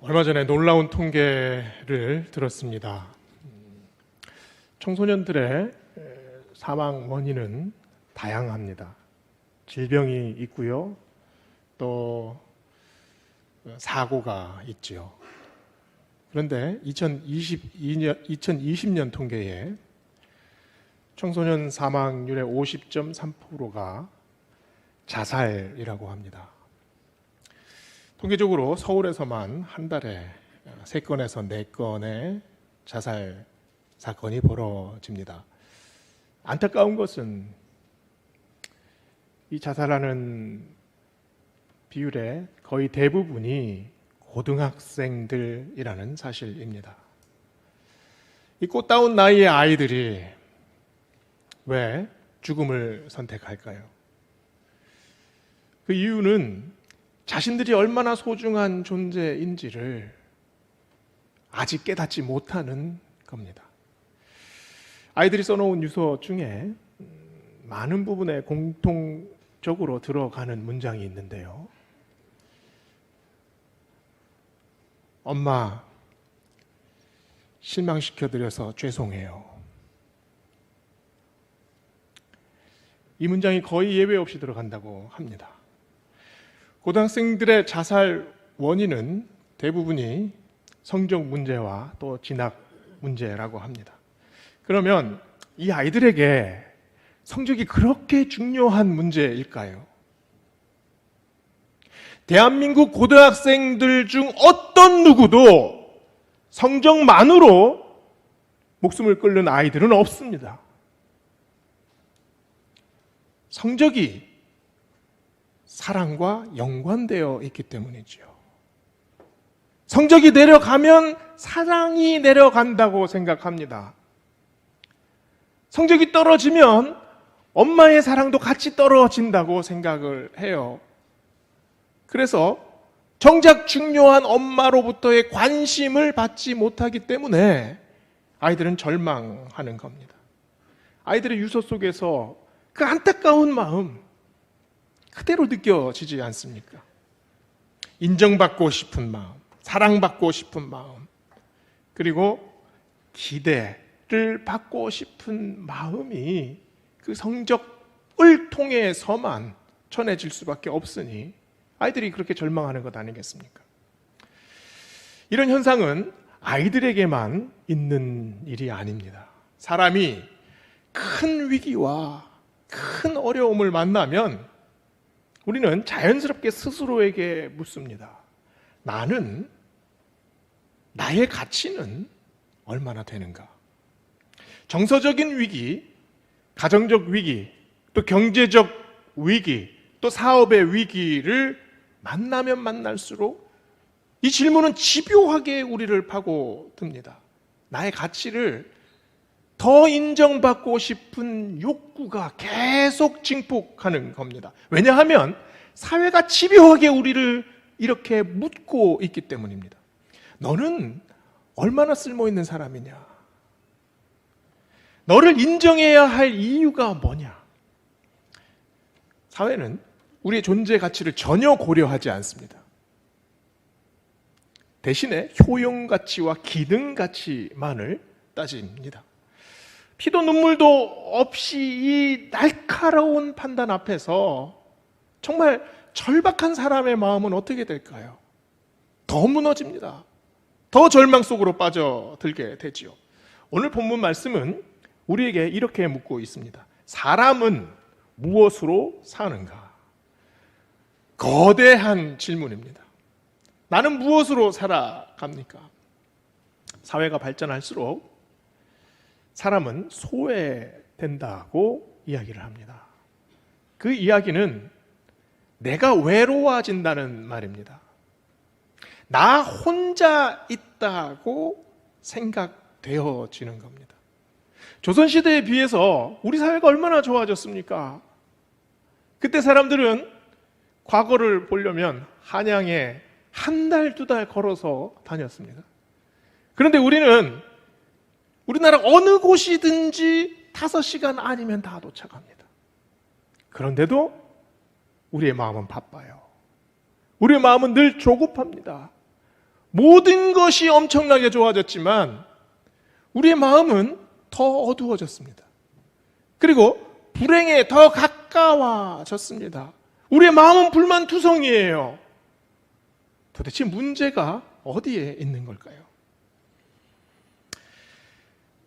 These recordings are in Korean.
얼마 전에 놀라운 통계를 들었습니다. 청소년들의 사망 원인은 다양합니다. 질병이 있고요. 또 사고가 있죠. 그런데 2020년 통계에 청소년 사망률의 50.3%가 자살이라고 합니다. 통계적으로 서울에서만 한 달에 3건에서 4건의 자살 사건이 벌어집니다. 안타까운 것은 이 자살하는 비율의 거의 대부분이 고등학생들이라는 사실입니다. 이 꽃다운 나이의 아이들이 왜 죽음을 선택할까요? 그 이유는 자신들이 얼마나 소중한 존재인지를 아직 깨닫지 못하는 겁니다. 아이들이 써놓은 유서 중에 많은 부분에 공통적으로 들어가는 문장이 있는데요. 엄마, 실망시켜드려서 죄송해요. 이 문장이 거의 예외 없이 들어간다고 합니다. 고등학생들의 자살 원인은 대부분이 성적 문제와 또 진학 문제라고 합니다. 그러면 이 아이들에게 성적이 그렇게 중요한 문제일까요? 대한민국 고등학생들 중 어떤 누구도 성적만으로 목숨을 끊는 아이들은 없습니다. 성적이 사랑과 연관되어 있기 때문이죠. 성적이 내려가면 사랑이 내려간다고 생각합니다. 성적이 떨어지면 엄마의 사랑도 같이 떨어진다고 생각을 해요. 그래서 정작 중요한 엄마로부터의 관심을 받지 못하기 때문에 아이들은 절망하는 겁니다. 아이들의 유서 속에서 그 안타까운 마음 그대로 느껴지지 않습니까? 인정받고 싶은 마음, 사랑받고 싶은 마음, 그리고 기대를 받고 싶은 마음이 그 성적을 통해서만 전해질 수밖에 없으니 아이들이 그렇게 절망하는 것 아니겠습니까? 이런 현상은 아이들에게만 있는 일이 아닙니다. 사람이 큰 위기와 큰 어려움을 만나면 우리는 자연스럽게 스스로에게 묻습니다. 나의 가치는 얼마나 되는가? 정서적인 위기, 가정적 위기, 또 경제적 위기, 또 사업의 위기를 만나면 만날수록 이 질문은 집요하게 우리를 파고듭니다. 나의 가치를 더 인정받고 싶은 욕구가 계속 증폭하는 겁니다. 왜냐하면 사회가 집요하게 우리를 이렇게 묻고 있기 때문입니다. 너는 얼마나 쓸모있는 사람이냐? 너를 인정해야 할 이유가 뭐냐? 사회는 우리의 존재 가치를 전혀 고려하지 않습니다. 대신에 효용 가치와 기능 가치만을 따집니다. 피도 눈물도 없이 이 날카로운 판단 앞에서 정말 절박한 사람의 마음은 어떻게 될까요? 더 무너집니다. 더 절망 속으로 빠져들게 되지요. 오늘 본문 말씀은 우리에게 이렇게 묻고 있습니다. 사람은 무엇으로 사는가? 거대한 질문입니다. 나는 무엇으로 살아갑니까? 사회가 발전할수록 사람은 소외된다고 이야기를 합니다. 그 이야기는 내가 외로워진다는 말입니다. 나 혼자 있다고 생각되어지는 겁니다. 조선시대에 비해서 우리 사회가 얼마나 좋아졌습니까? 그때 사람들은 과거를 보려면 한양에 한 달, 2달 걸어서 다녔습니다. 그런데 우리나라 어느 곳이든지 5시간 아니면 다 도착합니다. 그런데도 우리의 마음은 바빠요. 우리의 마음은 늘 조급합니다. 모든 것이 엄청나게 좋아졌지만 우리의 마음은 더 어두워졌습니다. 그리고 불행에 더 가까워졌습니다. 우리의 마음은 불만투성이에요. 도대체 문제가 어디에 있는 걸까요?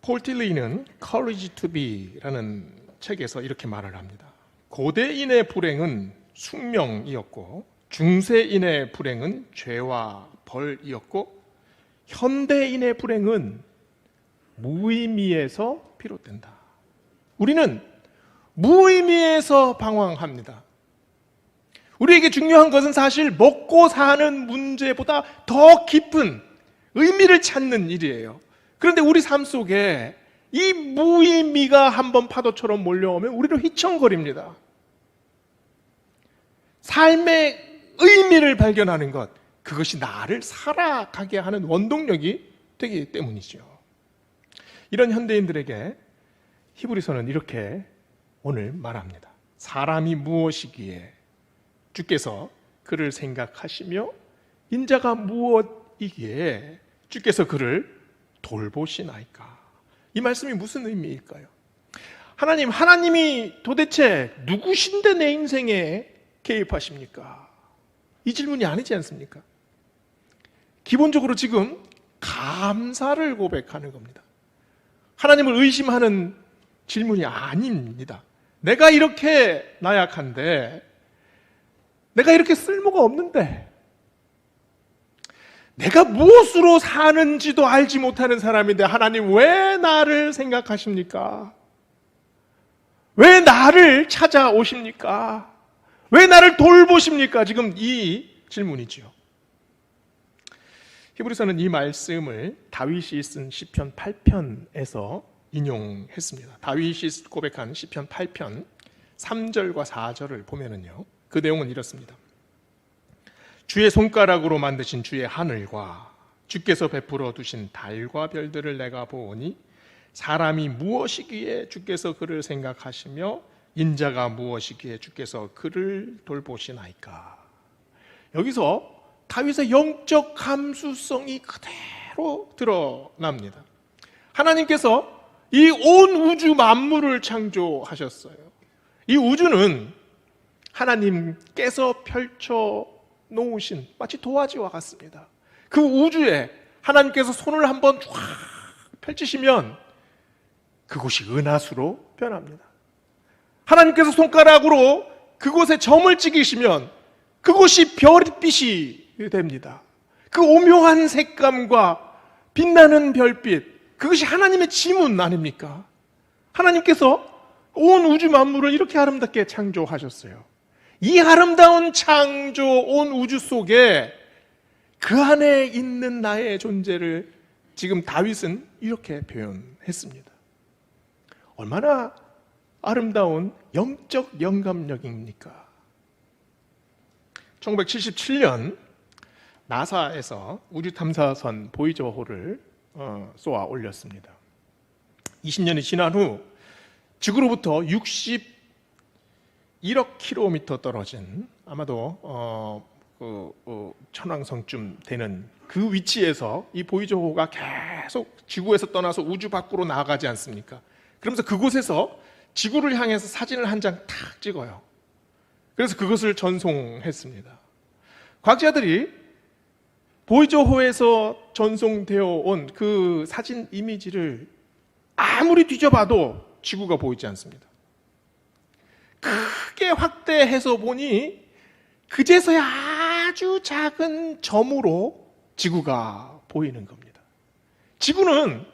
폴 틸리는 Courage to Be라는 책에서 이렇게 말을 합니다. 고대인의 불행은 숙명이었고 중세인의 불행은 죄와 벌이었고 현대인의 불행은 무의미에서 비롯된다. 우리는 무의미에서 방황합니다. 우리에게 중요한 것은 사실 먹고 사는 문제보다 더 깊은 의미를 찾는 일이에요. 그런데 우리 삶 속에 이 무의미가 한번 파도처럼 몰려오면 우리를 휘청거립니다. 삶의 의미를 발견하는 것, 그것이 나를 살아가게 하는 원동력이 되기 때문이죠. 이런 현대인들에게 히브리서는 이렇게 오늘 말합니다. 사람이 무엇이기에 주께서 그를 생각하시며 인자가 무엇이기에 주께서 그를 돌보시나이까. 이 말씀이 무슨 의미일까요? 하나님이 도대체 누구신데 내 인생에 개입하십니까? 이 질문이 아니지 않습니까? 기본적으로 지금 감사를 고백하는 겁니다. 하나님을 의심하는 질문이 아닙니다. 내가 이렇게 나약한데, 내가 이렇게 쓸모가 없는데, 내가 무엇으로 사는지도 알지 못하는 사람인데 하나님 왜 나를 생각하십니까? 왜 나를 찾아오십니까? 왜 나를 돌보십니까? 지금 이 질문이지요. 히브리서는 이 말씀을 다윗이 쓴 시편 8편에서 인용했습니다. 다윗이 고백한 시편 8편 3절과 4절을 보면은요, 그 내용은 이렇습니다. 주의 손가락으로 만드신 주의 하늘과 주께서 베풀어 두신 달과 별들을 내가 보오니 사람이 무엇이기에 주께서 그를 생각하시며 인자가 무엇이기에 주께서 그를 돌보시나이까. 여기서 다윗의 영적 감수성이 그대로 드러납니다. 하나님께서 이 온 우주 만물을 창조하셨어요. 이 우주는 하나님께서 펼쳐 놓으신 마치 도화지와 같습니다. 그 우주에 하나님께서 손을 한번 쫙 펼치시면 그곳이 은하수로 변합니다. 하나님께서 손가락으로 그곳에 점을 찍으시면 그곳이 별빛이 됩니다. 그 오묘한 색감과 빛나는 별빛, 그것이 하나님의 지문 아닙니까? 하나님께서 온 우주 만물을 이렇게 아름답게 창조하셨어요. 이 아름다운 창조 온 우주 속에 그 안에 있는 나의 존재를 지금 다윗은 이렇게 표현했습니다. 얼마나 아름다운 영적 영감력입니까? 1977년 나사에서 우주탐사선 보이저호를 쏘아 올렸습니다. 20년이 지난 후 지구로부터 61억 킬로미터 떨어진 아마도 천왕성쯤 되는 그 위치에서 이 보이저호가 계속 지구에서 떠나서 우주 밖으로 나아가지 않습니까? 그러면서 그곳에서 지구를 향해서 사진을 한 장 탁 찍어요. 그래서 그것을 전송했습니다. 과학자들이 보이저호에서 전송되어 온 그 사진 이미지를 아무리 뒤져봐도 지구가 보이지 않습니다. 크게 확대해서 보니 그제서야 아주 작은 점으로 지구가 보이는 겁니다. 지구는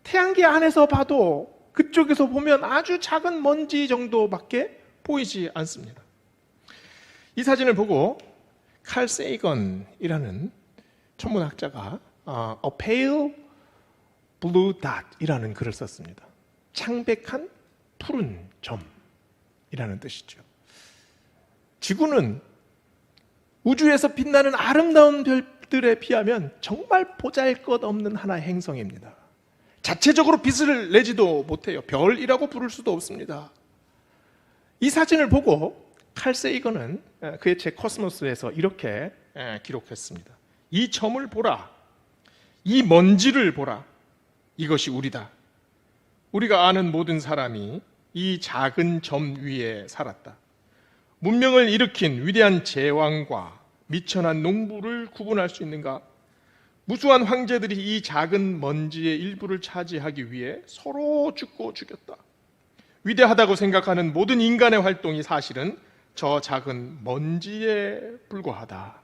태양계 안에서 봐도 그쪽에서 보면 아주 작은 먼지 정도밖에 보이지 않습니다. 이 사진을 보고 칼 세이건이라는 천문학자가 A pale blue dot이라는 글을 썼습니다. 창백한 푸른 점이라는 뜻이죠. 지구는 우주에서 빛나는 아름다운 별들에 비하면 정말 보잘것없는 하나의 행성입니다. 자체적으로 빛을 내지도 못해요. 별이라고 부를 수도 없습니다. 이 사진을 보고 칼 세이건은 그의 책 코스모스에서 이렇게 기록했습니다. 이 점을 보라. 이 먼지를 보라. 이것이 우리다. 우리가 아는 모든 사람이 이 작은 점 위에 살았다. 문명을 일으킨 위대한 제왕과 미천한 농부를 구분할 수 있는가? 무수한 황제들이 이 작은 먼지의 일부를 차지하기 위해 서로 죽고 죽였다. 위대하다고 생각하는 모든 인간의 활동이 사실은 저 작은 먼지에 불과하다.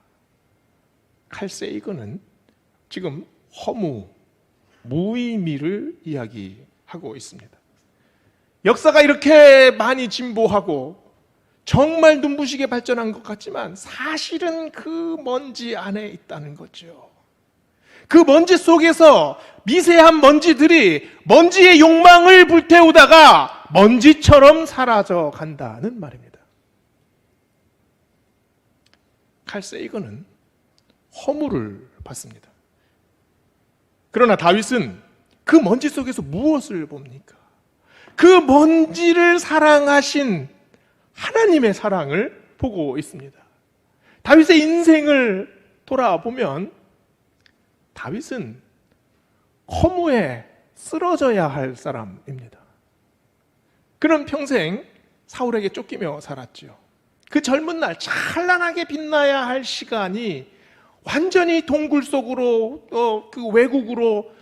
칼 세이건은 지금 허무, 무의미를 이야기하고 있습니다. 역사가 이렇게 많이 진보하고 정말 눈부시게 발전한 것 같지만 사실은 그 먼지 안에 있다는 거죠. 그 먼지 속에서 미세한 먼지들이 먼지의 욕망을 불태우다가 먼지처럼 사라져 간다는 말입니다. 칼 세이건은 허물을 받습니다. 그러나 다윗은 그 먼지 속에서 무엇을 봅니까? 그 먼지를 사랑하신 하나님의 사랑을 보고 있습니다. 다윗의 인생을 돌아보면 다윗은 허무에 쓰러져야 할 사람입니다. 그는 평생 사울에게 쫓기며 살았죠. 그 젊은 날 찬란하게 빛나야 할 시간이 완전히 동굴 속으로 그 외국으로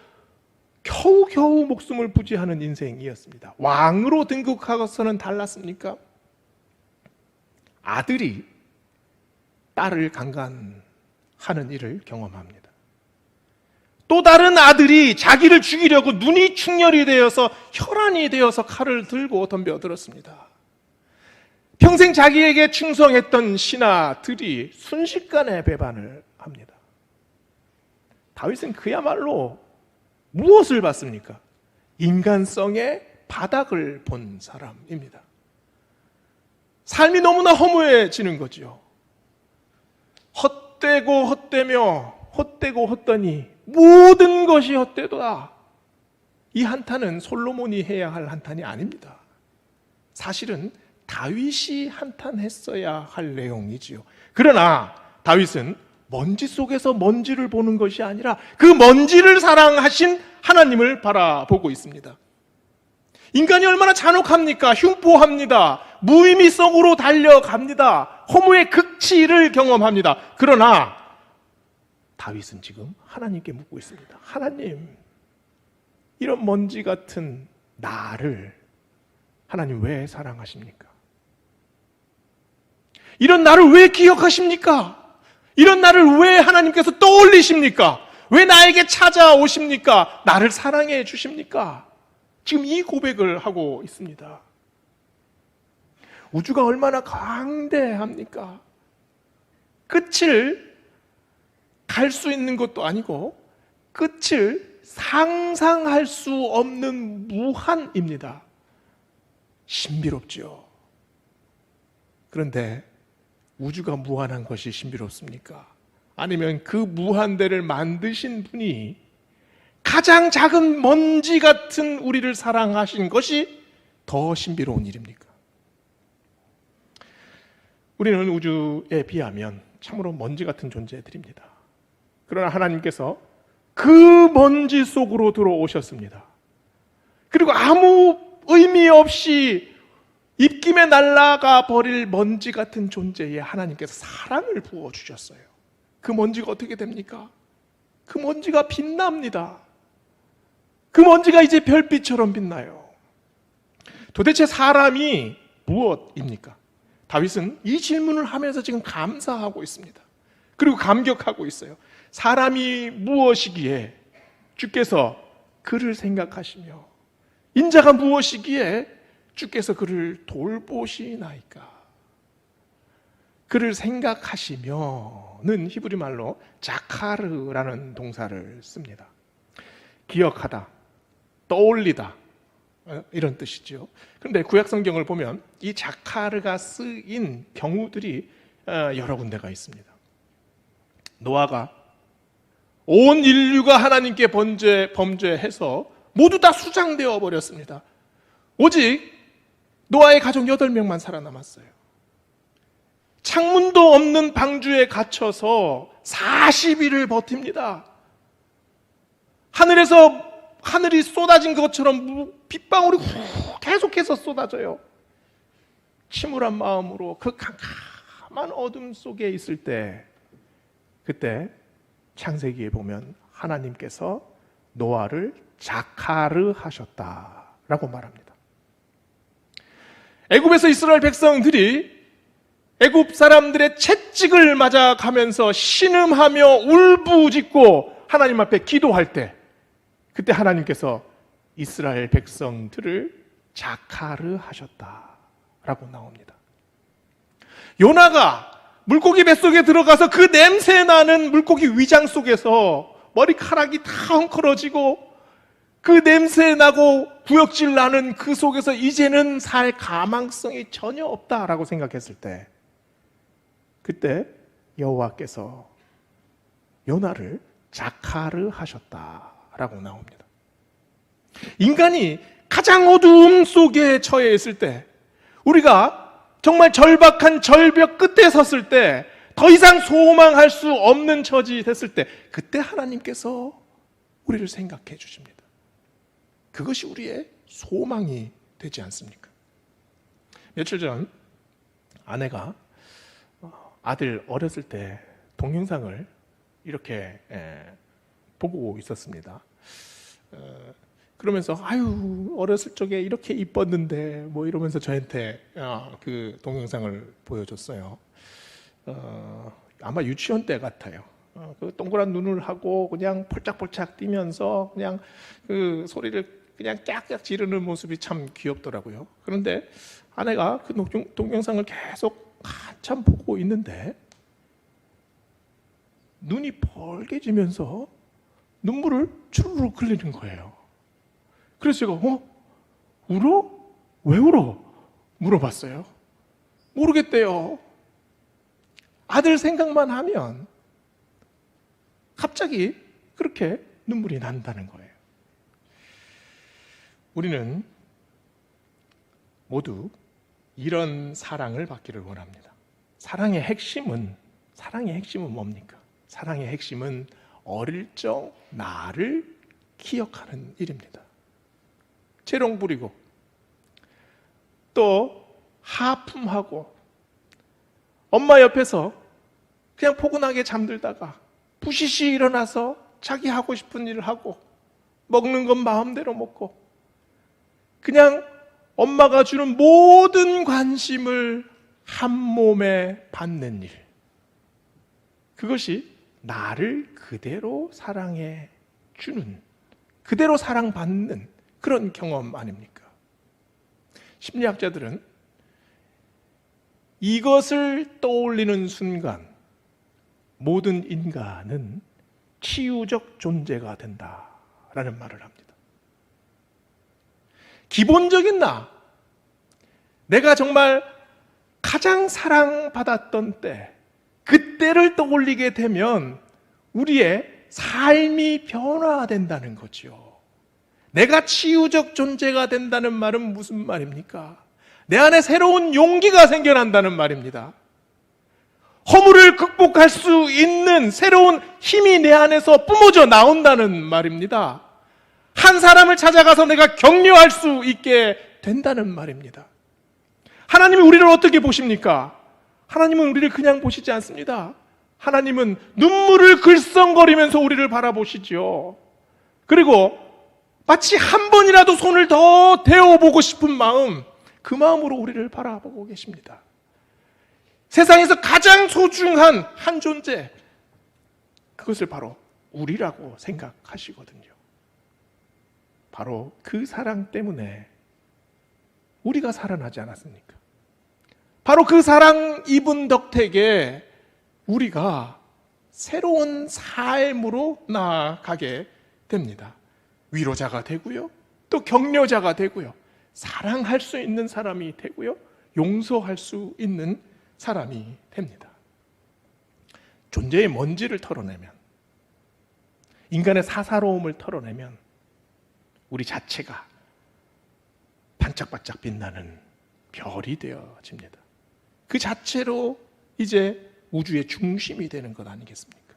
겨우겨우 목숨을 부지하는 인생이었습니다. 왕으로 등극하고서는 달랐습니까? 아들이 딸을 강간하는 일을 경험합니다. 또 다른 아들이 자기를 죽이려고 눈이 충혈이 되어서 혈안이 되어서 칼을 들고 덤벼들었습니다. 평생 자기에게 충성했던 신하들이 순식간에 배반을 합니다. 다윗은 그야말로 무엇을 봤습니까? 인간성의 바닥을 본 사람입니다. 삶이 너무나 허무해지는 거죠. 헛되고 헛되며 헛되고 헛되니 모든 것이 헛되도다. 이 한탄은 솔로몬이 해야 할 한탄이 아닙니다. 사실은 다윗이 한탄했어야 할 내용이지요. 그러나 다윗은 먼지 속에서 먼지를 보는 것이 아니라 그 먼지를 사랑하신 하나님을 바라보고 있습니다. 인간이 얼마나 잔혹합니까? 흉포합니다. 무의미성으로 달려갑니다. 허무의 극치를 경험합니다. 그러나 다윗은 지금 하나님께 묻고 있습니다. 하나님, 이런 먼지 같은 나를 하나님 왜 사랑하십니까? 이런 나를 왜 기억하십니까? 이런 나를 왜 하나님께서 떠올리십니까? 왜 나에게 찾아오십니까? 나를 사랑해 주십니까? 지금 이 고백을 하고 있습니다. 우주가 얼마나 광대합니까? 끝을 갈 수 있는 것도 아니고 끝을 상상할 수 없는 무한입니다. 신비롭죠. 그런데 우주가 무한한 것이 신비롭습니까? 아니면 그 무한대를 만드신 분이 가장 작은 먼지 같은 우리를 사랑하신 것이 더 신비로운 일입니까? 우리는 우주에 비하면 참으로 먼지 같은 존재들입니다. 그러나 하나님께서 그 먼지 속으로 들어오셨습니다. 그리고 아무 의미 없이 입김에 날아가 버릴 먼지 같은 존재에 하나님께서 사랑을 부어주셨어요. 그 먼지가 어떻게 됩니까? 그 먼지가 빛납니다. 그 먼지가 이제 별빛처럼 빛나요. 도대체 사람이 무엇입니까? 다윗은 이 질문을 하면서 지금 감사하고 있습니다. 그리고 감격하고 있어요. 사람이 무엇이기에 주께서 그를 생각하시며 인자가 무엇이기에 주께서 그를 돌보시나이까. 그를 생각하시며는 히브리 말로 자카르라는 동사를 씁니다. 기억하다, 떠올리다 이런 뜻이죠. 그런데 구약 성경을 보면 이 자카르가 쓰인 경우들이 여러 군데가 있습니다. 노아가 온 인류가 하나님께 범죄해서 모두 다 수장되어 버렸습니다. 오직 노아의 가족 8명만 살아남았어요. 창문도 없는 방주에 갇혀서 40일을 버팁니다. 하늘이 쏟아진 것처럼 빗방울이 계속해서 쏟아져요. 침울한 마음으로 그 캄캄한 어둠 속에 있을 때, 그때 창세기에 보면 하나님께서 노아를 자카르 하셨다라고 말합니다. 애굽에서 이스라엘 백성들이 애굽 사람들의 채찍을 맞아가면서 신음하며 울부짖고 하나님 앞에 기도할 때, 그때 하나님께서 이스라엘 백성들을 자카르 하셨다라고 나옵니다. 요나가 물고기 뱃속에 들어가서 그 냄새 나는 물고기 위장 속에서 머리카락이 다 헝클어지고 그 냄새 나고 구역질 나는 그 속에서 이제는 살 가망성이 전혀 없다라고 생각했을 때, 그때 여호와께서 요나를 자카르 하셨다라고 나옵니다. 인간이 가장 어두움 속에 처해 있을 때, 우리가 정말 절박한 절벽 끝에 섰을 때, 더 이상 소망할 수 없는 처지 됐을 때, 그때 하나님께서 우리를 생각해 주십니다. 그것이 우리의 소망이 되지 않습니까? 며칠 전 아내가 아들 어렸을 때 동영상을 이렇게 보고 있었습니다. 그러면서 아유 어렸을 적에 이렇게 이뻤는데 뭐 이러면서 저한테 그 동영상을 보여줬어요. 아마 유치원 때 같아요. 그 동그란 눈을 하고 그냥 폴짝폴짝 뛰면서 그냥 그 소리를 그냥 깍깍 지르는 모습이 참 귀엽더라고요. 그런데 아내가 그 동영상을 계속 한참 보고 있는데 눈이 벌게지면서 눈물을 주르륵 흘리는 거예요. 그래서 제가 울어? 왜 울어? 물어봤어요. 모르겠대요. 아들 생각만 하면 갑자기 그렇게 눈물이 난다는 거예요. 우리는 모두 이런 사랑을 받기를 원합니다. 사랑의 핵심은 뭡니까? 사랑의 핵심은 어릴 적 나를 기억하는 일입니다. 재롱 부리고 또 하품하고 엄마 옆에서 그냥 포근하게 잠들다가 부시시 일어나서 자기 하고 싶은 일을 하고 먹는 건 마음대로 먹고 그냥 엄마가 주는 모든 관심을 한 몸에 받는 일, 그것이 나를 그대로 사랑해 주는, 그대로 사랑받는 그런 경험 아닙니까? 심리학자들은 이것을 떠올리는 순간 모든 인간은 치유적 존재가 된다라는 말을 합니다. 기본적인 내가 정말 가장 사랑받았던 때, 그때를 떠올리게 되면 우리의 삶이 변화된다는 거죠. 내가 치유적 존재가 된다는 말은 무슨 말입니까? 내 안에 새로운 용기가 생겨난다는 말입니다. 허물을 극복할 수 있는 새로운 힘이 내 안에서 뿜어져 나온다는 말입니다. 한 사람을 찾아가서 내가 격려할 수 있게 된다는 말입니다. 하나님이 우리를 어떻게 보십니까? 하나님은 우리를 그냥 보시지 않습니다. 하나님은 눈물을 글썽거리면서 우리를 바라보시죠. 그리고 마치 한 번이라도 손을 더 대어보고 싶은 마음, 그 마음으로 우리를 바라보고 계십니다. 세상에서 가장 소중한 한 존재, 그것을 바로 우리라고 생각하시거든요. 바로 그 사랑 때문에 우리가 살아나지 않았습니까? 바로 그 사랑 입은 덕택에 우리가 새로운 삶으로 나아가게 됩니다. 위로자가 되고요, 또 격려자가 되고요, 사랑할 수 있는 사람이 되고요, 용서할 수 있는 사람이 됩니다. 존재의 먼지를 털어내면, 인간의 사사로움을 털어내면 우리 자체가 반짝반짝 빛나는 별이 되어집니다. 그 자체로 이제 우주의 중심이 되는 것 아니겠습니까?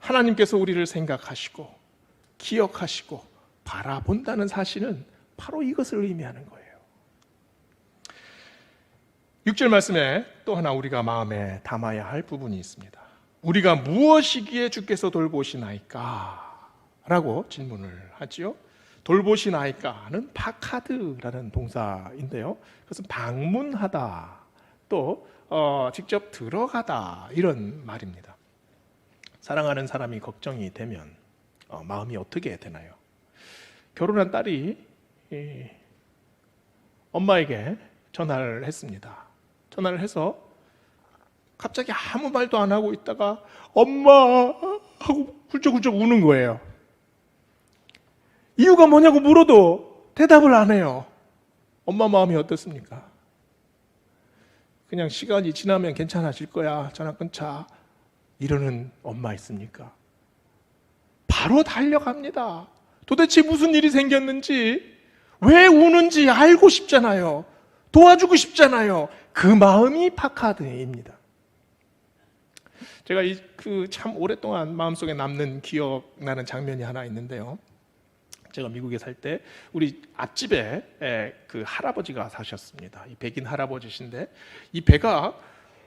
하나님께서 우리를 생각하시고 기억하시고 바라본다는 사실은 바로 이것을 의미하는 거예요. 6절 말씀에 또 하나 우리가 마음에 담아야 할 부분이 있습니다. 우리가 무엇이기에 주께서 돌보시나이까? 라고 질문을 하지요. 돌보시나이까는 파카드라는 동사인데요. 그것은 방문하다, 또 직접 들어가다, 이런 말입니다. 사랑하는 사람이 걱정이 되면 마음이 어떻게 되나요? 결혼한 딸이 엄마에게 전화를 했습니다. 전화를 해서 갑자기 아무 말도 안 하고 있다가 엄마 하고 훌쩍훌쩍 우는 거예요. 이유가 뭐냐고 물어도 대답을 안 해요. 엄마 마음이 어떻습니까? 그냥 시간이 지나면 괜찮아질 거야, 전화 끊자, 이러는 엄마 있습니까? 바로 달려갑니다. 도대체 무슨 일이 생겼는지, 왜 우는지 알고 싶잖아요. 도와주고 싶잖아요. 그 마음이 파카드입니다. 제가 참 오랫동안 마음속에 남는 기억나는 장면이 하나 있는데요. 제가 미국에 살 때 우리 앞집에 그 할아버지가 사셨습니다. 이 백인 할아버지신데 이 배가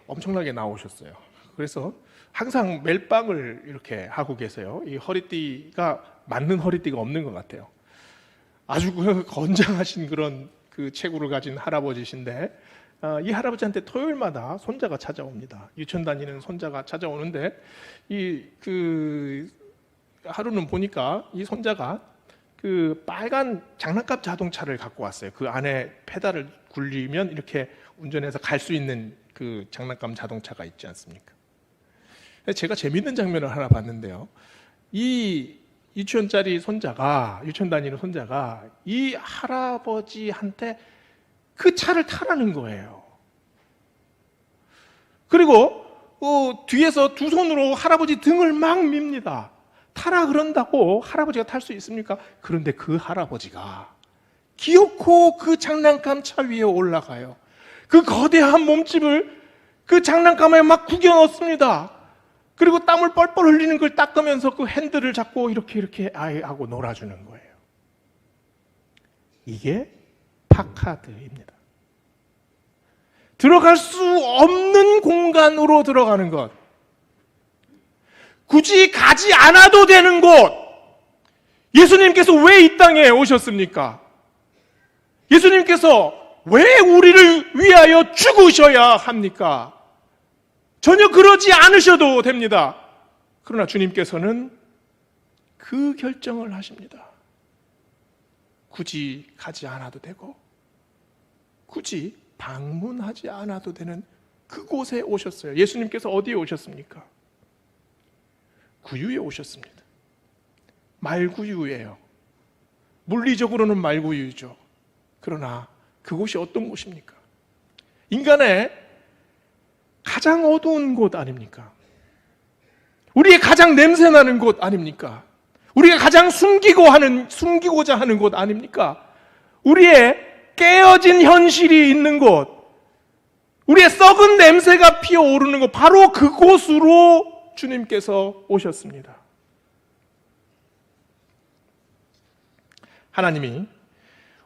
엄청나게 나오셨어요. 그래서 항상 멜빵을 이렇게 하고 계세요. 이 허리띠가 맞는 허리띠가 없는 것 같아요. 아주 건장하신 그런 그 체구를 가진 할아버지신데, 이 할아버지한테 토요일마다 손자가 찾아옵니다. 유치원 다니는 손자가 찾아오는데, 하루는 보니까 이 손자가 그 빨간 장난감 자동차를 갖고 왔어요. 그 안에 페달을 굴리면 이렇게 운전해서 갈 수 있는 그 장난감 자동차가 있지 않습니까? 제가 재밌는 장면을 하나 봤는데요. 이 유치원 다니는 손자가 이 할아버지한테 그 차를 타라는 거예요. 그리고 뒤에서 두 손으로 할아버지 등을 막 밉니다. 타라 그런다고 할아버지가 탈 수 있습니까? 그런데 그 할아버지가 기어코 그 장난감 차 위에 올라가요. 그 거대한 몸집을 그 장난감에 막 구겨 넣습니다. 그리고 땀을 뻘뻘 흘리는 걸 닦으면서 그 핸들을 잡고 이렇게 하고 놀아주는 거예요. 이게 파카드입니다. 들어갈 수 없는 공간으로 들어가는 것, 굳이 가지 않아도 되는 곳. 예수님께서 왜 이 땅에 오셨습니까? 예수님께서 왜 우리를 위하여 죽으셔야 합니까? 전혀 그러지 않으셔도 됩니다. 그러나 주님께서는 그 결정을 하십니다. 굳이 가지 않아도 되고 굳이 방문하지 않아도 되는 그곳에 오셨어요. 예수님께서 어디에 오셨습니까? 구유에 오셨습니다. 말구유예요. 물리적으로는 말구유죠. 그러나 그곳이 어떤 곳입니까? 인간의 가장 어두운 곳 아닙니까? 우리의 가장 냄새나는 곳 아닙니까? 우리가 가장 숨기고자 하는 곳 아닙니까? 우리의 깨어진 현실이 있는 곳, 우리의 썩은 냄새가 피어오르는 곳, 바로 그곳으로 주님께서 오셨습니다. 하나님이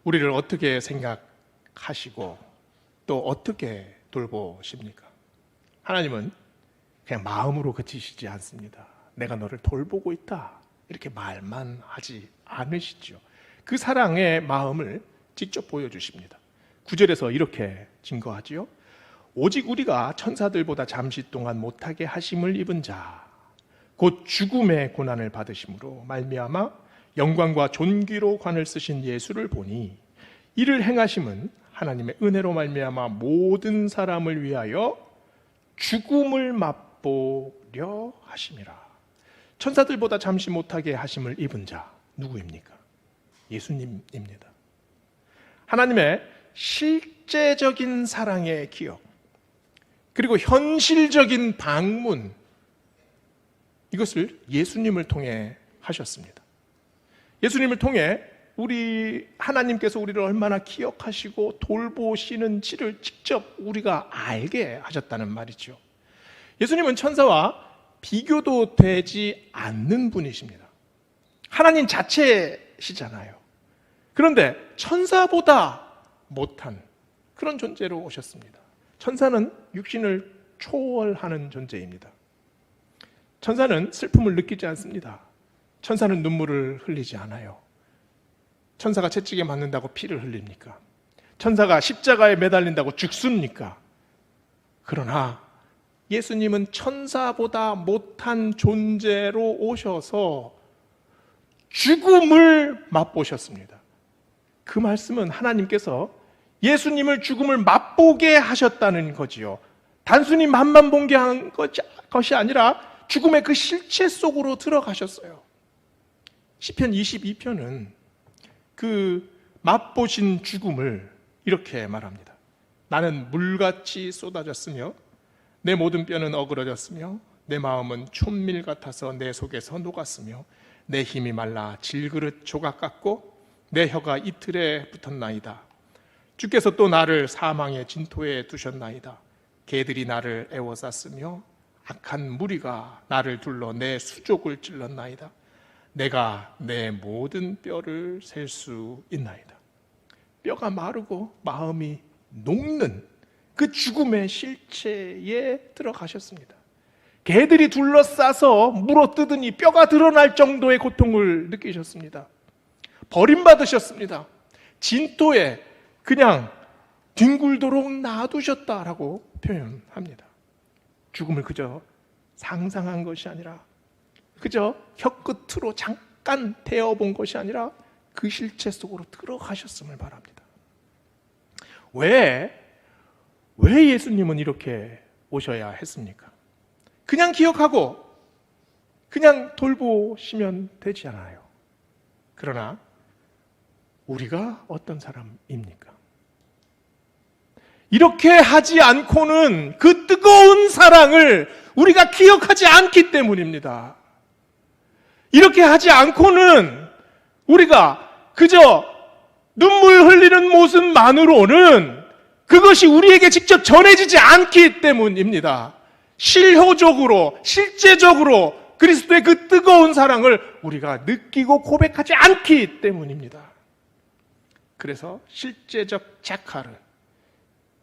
우리를 어떻게 생각하시고 또 어떻게 돌보십니까? 하나님은 그냥 마음으로 그치시지 않습니다. 내가 너를 돌보고 있다, 이렇게 말만 하지 않으시죠. 그 사랑의 마음을 직접 보여주십니다. 9절에서 이렇게 증거하지요. 오직 우리가 천사들보다 잠시 동안 못하게 하심을 입은 자, 곧 죽음의 고난을 받으심으로 말미암아 영광과 존귀로 관을 쓰신 예수를 보니, 이를 행하심은 하나님의 은혜로 말미암아 모든 사람을 위하여 죽음을 맛보려 하심이라. 천사들보다 잠시 못하게 하심을 입은 자, 누구입니까? 예수님입니다. 하나님의 실제적인 사랑의 기억, 그리고 현실적인 방문, 이것을 예수님을 통해 하셨습니다. 예수님을 통해 하나님께서 우리를 얼마나 기억하시고 돌보시는지를 직접 우리가 알게 하셨다는 말이죠. 예수님은 천사와 비교도 되지 않는 분이십니다. 하나님 자체시잖아요. 그런데 천사보다 못한 그런 존재로 오셨습니다. 천사는 육신을 초월하는 존재입니다. 천사는 슬픔을 느끼지 않습니다. 천사는 눈물을 흘리지 않아요. 천사가 채찍에 맞는다고 피를 흘립니까? 천사가 십자가에 매달린다고 죽습니까? 그러나 예수님은 천사보다 못한 존재로 오셔서 죽음을 맛보셨습니다. 그 말씀은 하나님께서 예수님을 죽음을 맛보게 하셨다는 거지요. 단순히 맛만 본 게 한 것이 아니라 죽음의 그 실체 속으로 들어가셨어요. 시편 22편은 그 맛보신 죽음을 이렇게 말합니다. 나는 물같이 쏟아졌으며 내 모든 뼈는 어그러졌으며 내 마음은 촛밀 같아서 내 속에서 녹았으며 내 힘이 말라 질그릇 조각 같고 내 혀가 이틀에 붙었나이다. 주께서 또 나를 사망의 진토에 두셨나이다. 개들이 나를 애워쌌으며 악한 무리가 나를 둘러 내 수족을 찔렀나이다. 내가 내 모든 뼈를 셀 수 있나이다. 뼈가 마르고 마음이 녹는 그 죽음의 실체에 들어가셨습니다. 개들이 둘러싸서 물어뜯으니 뼈가 드러날 정도의 고통을 느끼셨습니다. 버림받으셨습니다. 진토에 그냥 뒹굴도록 놔두셨다라고 표현합니다. 죽음을 그저 상상한 것이 아니라 그저 혀끝으로 잠깐 대어본 것이 아니라 그 실체 속으로 들어가셨음을 바랍니다. 왜 예수님은 이렇게 오셔야 했습니까? 그냥 기억하고 그냥 돌보시면 되지 않아요. 그러나 우리가 어떤 사람입니까? 이렇게 하지 않고는 그 뜨거운 사랑을 우리가 기억하지 않기 때문입니다. 이렇게 하지 않고는 우리가 그저 눈물 흘리는 모습만으로는 그것이 우리에게 직접 전해지지 않기 때문입니다. 실효적으로, 실제적으로 그리스도의 그 뜨거운 사랑을 우리가 느끼고 고백하지 않기 때문입니다. 그래서 실제적 자카르,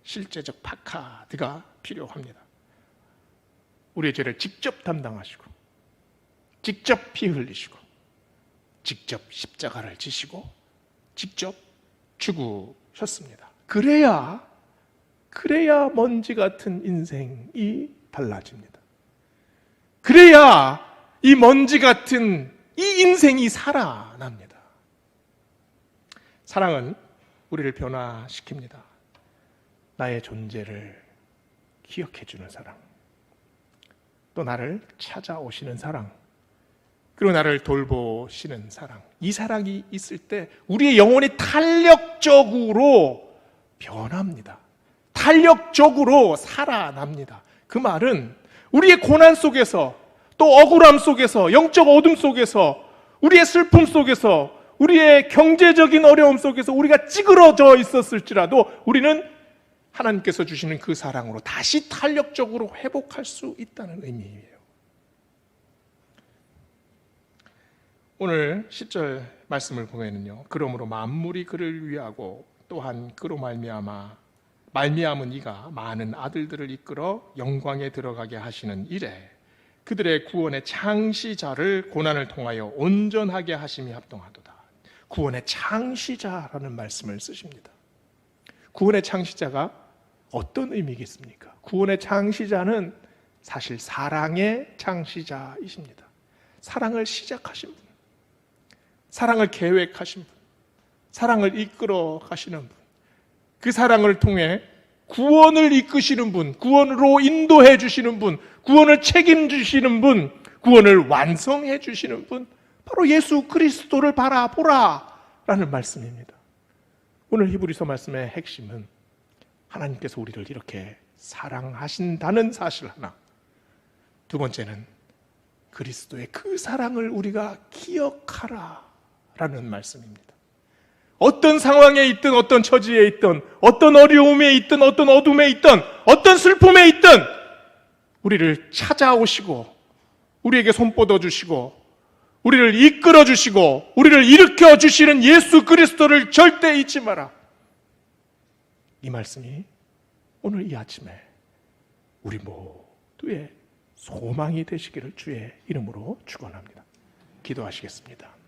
실제적 파카드가 필요합니다. 우리의 죄를 직접 담당하시고 직접 피 흘리시고 직접 십자가를 지시고 직접 죽으셨습니다. 그래야 먼지 같은 인생이 달라집니다. 그래야 이 먼지 같은 이 인생이 살아납니다. 사랑은 우리를 변화시킵니다. 나의 존재를 기억해주는 사랑, 또 나를 찾아오시는 사랑, 그리고 나를 돌보시는 사랑. 이 사랑이 있을 때 우리의 영혼이 탄력적으로 변합니다. 탄력적으로 살아납니다. 그 말은 우리의 고난 속에서, 또 억울함 속에서, 영적 어둠 속에서, 우리의 슬픔 속에서, 우리의 경제적인 어려움 속에서 우리가 찌그러져 있었을지라도 우리는 하나님께서 주시는 그 사랑으로 다시 탄력적으로 회복할 수 있다는 의미예요. 오늘 10절 말씀을 보면은요, 그러므로 만물이 그를 위하고 또한 그로 말미암은 이가 많은 아들들을 이끌어 영광에 들어가게 하시는 이래 그들의 구원의 창시자를 고난을 통하여 온전하게 하심이 합동하도다. 구원의 창시자라는 말씀을 쓰십니다. 구원의 창시자가 어떤 의미겠습니까? 구원의 창시자는 사실 사랑의 창시자이십니다. 사랑을 시작하신 분, 사랑을 계획하신 분, 사랑을 이끌어 가시는 분, 그 사랑을 통해 구원을 이끄시는 분, 구원으로 인도해 주시는 분, 구원을 책임지시는 분, 구원을 완성해 주시는 분, 바로 예수 그리스도를 바라보라 라는 말씀입니다. 오늘 히브리서 말씀의 핵심은 하나님께서 우리를 이렇게 사랑하신다는 사실 하나, 두 번째는 그리스도의 그 사랑을 우리가 기억하라 라는 말씀입니다. 어떤 상황에 있든, 어떤 처지에 있든, 어떤 어려움에 있든, 어떤 어둠에 있든, 어떤 슬픔에 있든 우리를 찾아오시고 우리에게 손 뻗어 주시고 우리를 이끌어 주시고 우리를 일으켜 주시는 예수 그리스도를 절대 잊지 마라. 이 말씀이 오늘 이 아침에 우리 모두의 소망이 되시기를 주의 이름으로 축원합니다. 기도하시겠습니다.